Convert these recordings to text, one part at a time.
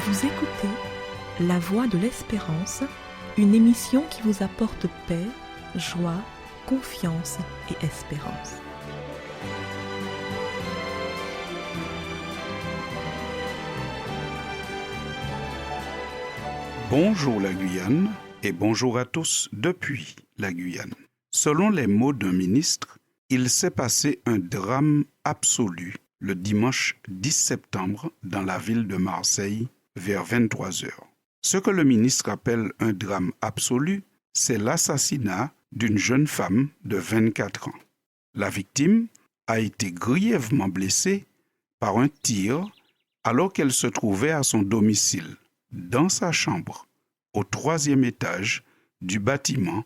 Vous écoutez La Voix de l'Espérance, une émission qui vous apporte paix, joie, confiance et espérance. Bonjour la Guyane et bonjour à tous depuis la Guyane. Selon les mots d'un ministre, il s'est passé un drame absolu le dimanche 10 septembre dans la ville de Marseille vers 23h. Ce que le ministre appelle un drame absolu, c'est l'assassinat d'une jeune femme de 24 ans. La victime a été grièvement blessée par un tir alors qu'elle se trouvait à son domicile, dans sa chambre, au 3e étage du bâtiment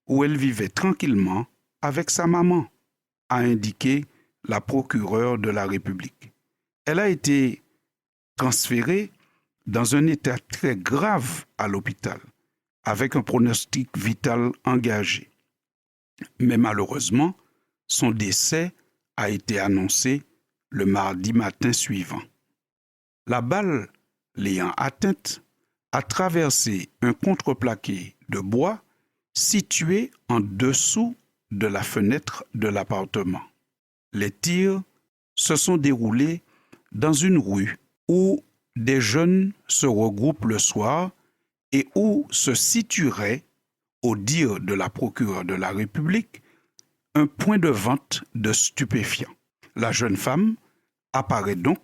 où elle vivait tranquillement avec sa maman, a indiqué la procureure de la République. Elle a été transférée dans un état très grave à l'hôpital, avec un pronostic vital engagé. Mais malheureusement, son décès a été annoncé le mardi matin suivant. La balle l'ayant atteinte a traversé un contreplaqué de bois situé en dessous de la fenêtre de l'appartement. Les tirs se sont déroulés dans une rue où des jeunes se regroupent le soir et où se situerait, au dire de la procureure de la République, un point de vente de stupéfiants. La jeune femme apparaît donc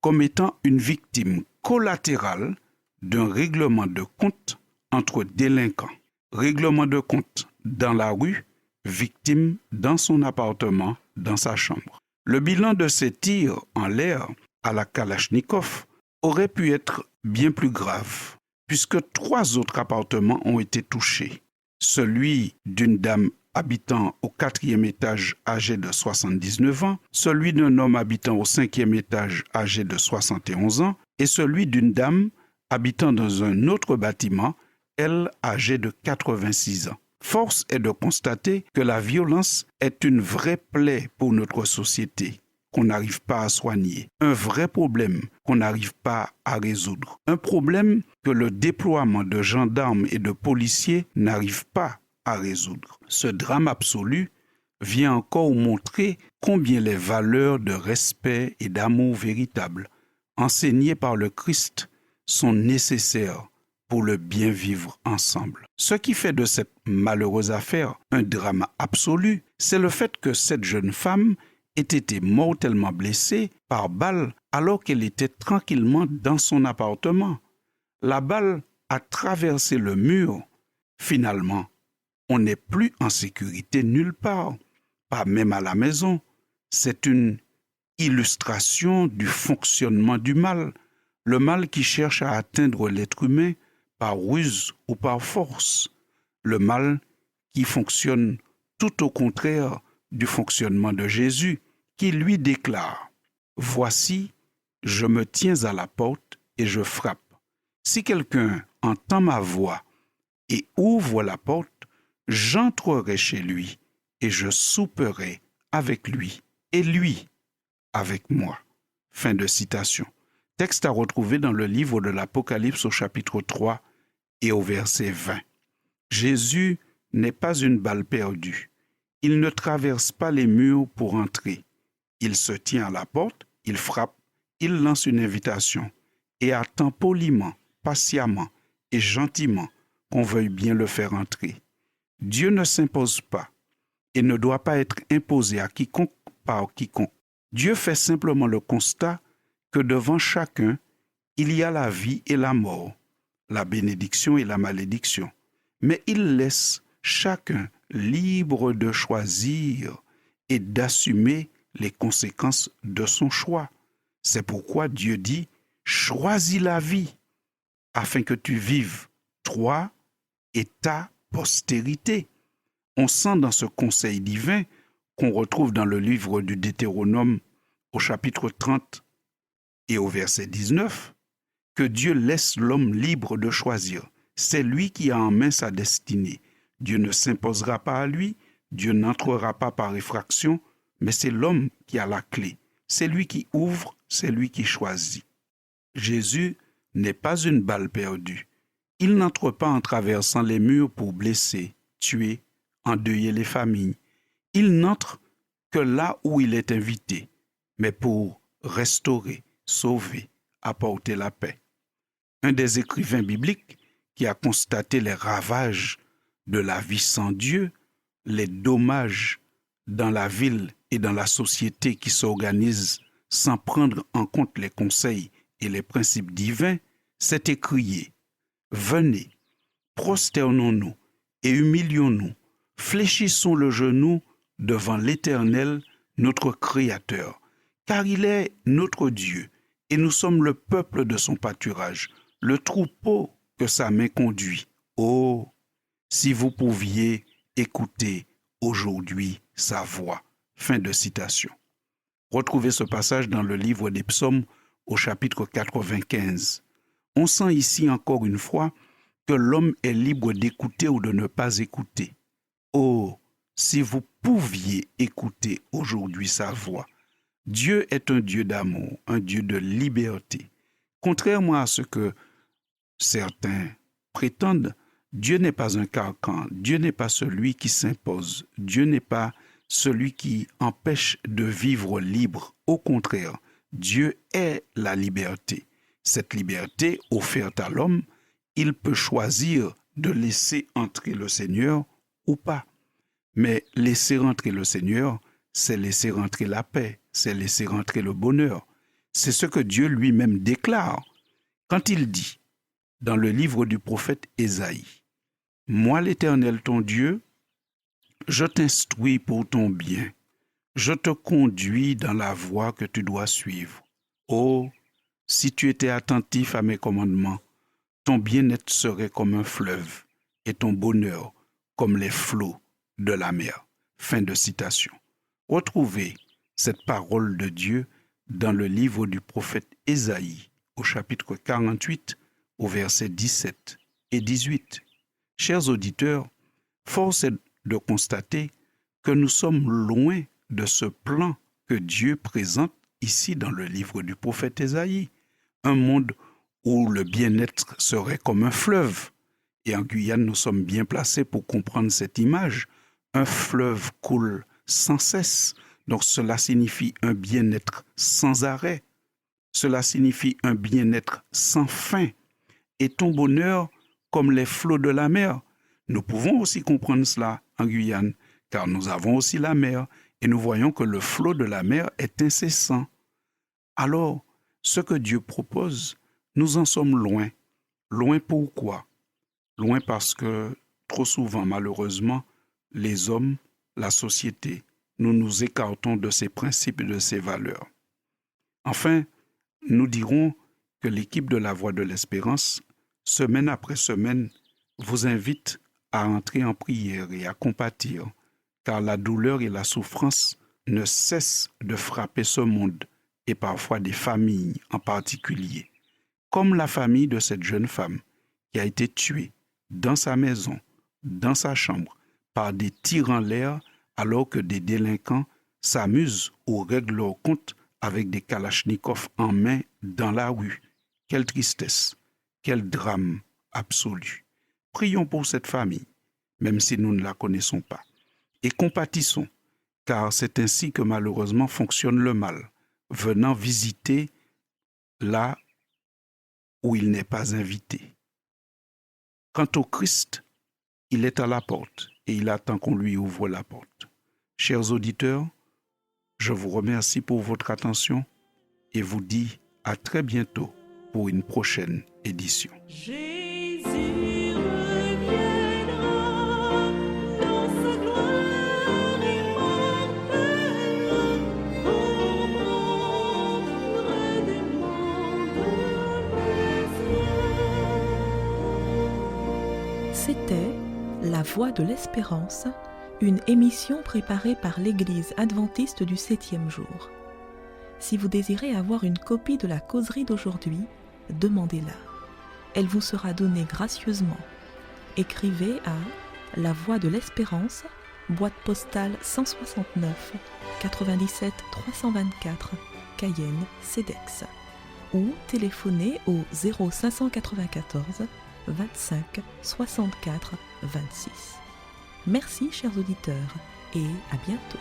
comme étant une victime collatérale d'un règlement de compte entre délinquants. Règlement de compte dans la rue, victime dans son appartement, dans sa chambre. Le bilan de ces tirs en l'air à la Kalachnikov aurait pu être bien plus grave, puisque 3 autres appartements ont été touchés. Celui d'une dame habitant au 4e étage âgée de 79 ans, celui d'un homme habitant au 5e étage âgé de 71 ans et celui d'une dame habitant dans un autre bâtiment, elle âgée de 86 ans. Force est de constater que la violence est une vraie plaie pour notre société qu'on n'arrive pas à soigner, un vrai problème qu'on n'arrive pas à résoudre, un problème que le déploiement de gendarmes et de policiers n'arrive pas à résoudre. Ce drame absolu vient encore montrer combien les valeurs de respect et d'amour véritable enseignées par le Christ sont nécessaires pour le bien vivre ensemble. Ce qui fait de cette malheureuse affaire un drame absolu, c'est le fait que cette jeune femme ait été mortellement blessée par balle alors qu'elle était tranquillement dans son appartement. La balle a traversé le mur. Finalement, on n'est plus en sécurité nulle part, pas même à la maison. C'est une illustration du fonctionnement du mal, le mal qui cherche à atteindre l'être humain par ruse ou par force, le mal qui fonctionne tout au contraire du fonctionnement de Jésus, qui lui déclare « Voici, je me tiens à la porte et je frappe. Si quelqu'un entend ma voix et ouvre la porte, j'entrerai chez lui et je souperai avec lui et lui avec moi. » Fin de citation. Texte à retrouver dans le livre de l'Apocalypse au chapitre 3 et au verset 20. Jésus n'est pas une balle perdue. Il ne traverse pas les murs pour entrer. Il se tient à la porte, il frappe, il lance une invitation et attend poliment, patiemment et gentiment qu'on veuille bien le faire entrer. Dieu ne s'impose pas et ne doit pas être imposé à quiconque par quiconque. Dieu fait simplement le constat que devant chacun, il y a la vie et la mort, la bénédiction et la malédiction. Mais il laisse chacun libre de choisir et d'assumer les conséquences de son choix. C'est pourquoi Dieu dit « Choisis la vie, afin que tu vives, toi et ta postérité. » On sent dans ce conseil divin qu'on retrouve dans le livre du Deutéronome au chapitre 30 et au verset 19, que Dieu laisse l'homme libre de choisir. C'est lui qui a en main sa destinée. Dieu ne s'imposera pas à lui, Dieu n'entrera pas par effraction, mais c'est l'homme qui a la clé. C'est lui qui ouvre, c'est lui qui choisit. Jésus n'est pas une balle perdue. Il n'entre pas en traversant les murs pour blesser, tuer, endeuiller les familles. Il n'entre que là où il est invité, mais pour restaurer, sauver, apporter la paix. Un des écrivains bibliques qui a constaté les ravages de la vie sans Dieu, les dommages dans la ville et dans la société qui s'organisent sans prendre en compte les conseils et les principes divins, s'est écrié « Venez, prosternons-nous et humilions-nous, fléchissons le genou devant l'Éternel, notre Créateur, car il est notre Dieu et nous sommes le peuple de son pâturage, le troupeau que sa main conduit. Oh, si vous pouviez écouter aujourd'hui sa voix. » Fin de citation. Retrouvez ce passage dans le livre des Psaumes au chapitre 95. On sent ici encore une fois que l'homme est libre d'écouter ou de ne pas écouter. Oh, si vous pouviez écouter aujourd'hui sa voix. Dieu est un Dieu d'amour, un Dieu de liberté. Contrairement à ce que certains prétendent, Dieu n'est pas un carcan, Dieu n'est pas celui qui s'impose, Dieu n'est pas celui qui empêche de vivre libre. Au contraire, Dieu est la liberté. Cette liberté offerte à l'homme, il peut choisir de laisser entrer le Seigneur ou pas. Mais laisser entrer le Seigneur, c'est laisser entrer la paix, c'est laisser entrer le bonheur. C'est ce que Dieu lui-même déclare quand il dit dans le livre du prophète Ésaïe, « Moi l'Éternel ton Dieu, je t'instruis pour ton bien, je te conduis dans la voie que tu dois suivre. Oh, si tu étais attentif à mes commandements, ton bien-être serait comme un fleuve et ton bonheur comme les flots de la mer. » Fin de citation. Retrouvez cette parole de Dieu dans le livre du prophète Ésaïe, au chapitre 48, au verset 17 et 18. Chers auditeurs, force est de constater que nous sommes loin de ce plan que Dieu présente ici dans le livre du prophète Ésaïe. Un monde où le bien-être serait comme un fleuve. Et en Guyane, nous sommes bien placés pour comprendre cette image. Un fleuve coule sans cesse. Donc cela signifie un bien-être sans arrêt. Cela signifie un bien-être sans fin. Et ton bonheur comme les flots de la mer. Nous pouvons aussi comprendre cela en Guyane, car nous avons aussi la mer, et nous voyons que le flot de la mer est incessant. Alors, ce que Dieu propose, nous en sommes loin. Loin pourquoi? Loin parce que, trop souvent, malheureusement, les hommes, la société, nous nous écartons de ces principes et de ces valeurs. Enfin, nous dirons que l'équipe de la Voix de l'Espérance, semaine après semaine, vous invite à entrer en prière et à compatir, car la douleur et la souffrance ne cessent de frapper ce monde et parfois des familles en particulier, comme la famille de cette jeune femme qui a été tuée dans sa maison, dans sa chambre, par des tirs en l'air alors que des délinquants s'amusent ou règlent leur compte avec des kalachnikovs en main dans la rue. Quelle tristesse, quel drame absolu. Prions pour cette famille, même si nous ne la connaissons pas, et compatissons, car c'est ainsi que malheureusement fonctionne le mal, venant visiter là où il n'est pas invité. Quant au Christ, il est à la porte et il attend qu'on lui ouvre la porte. Chers auditeurs, je vous remercie pour votre attention et vous dis à très bientôt pour une prochaine édition. Jésus reviendra dans sa gloire immortelle pour prendre des mondes les cieux. C'était La Voix de l'Espérance, une émission préparée par l'Église adventiste du 7e jour. Si vous désirez avoir une copie de la causerie d'aujourd'hui, demandez-la. Elle vous sera donnée gracieusement. Écrivez à La Voix de l'Espérance, boîte postale 169 97 324, Cayenne, CEDEX. ou téléphonez au 0594 25 64 26. Merci chers auditeurs et à bientôt.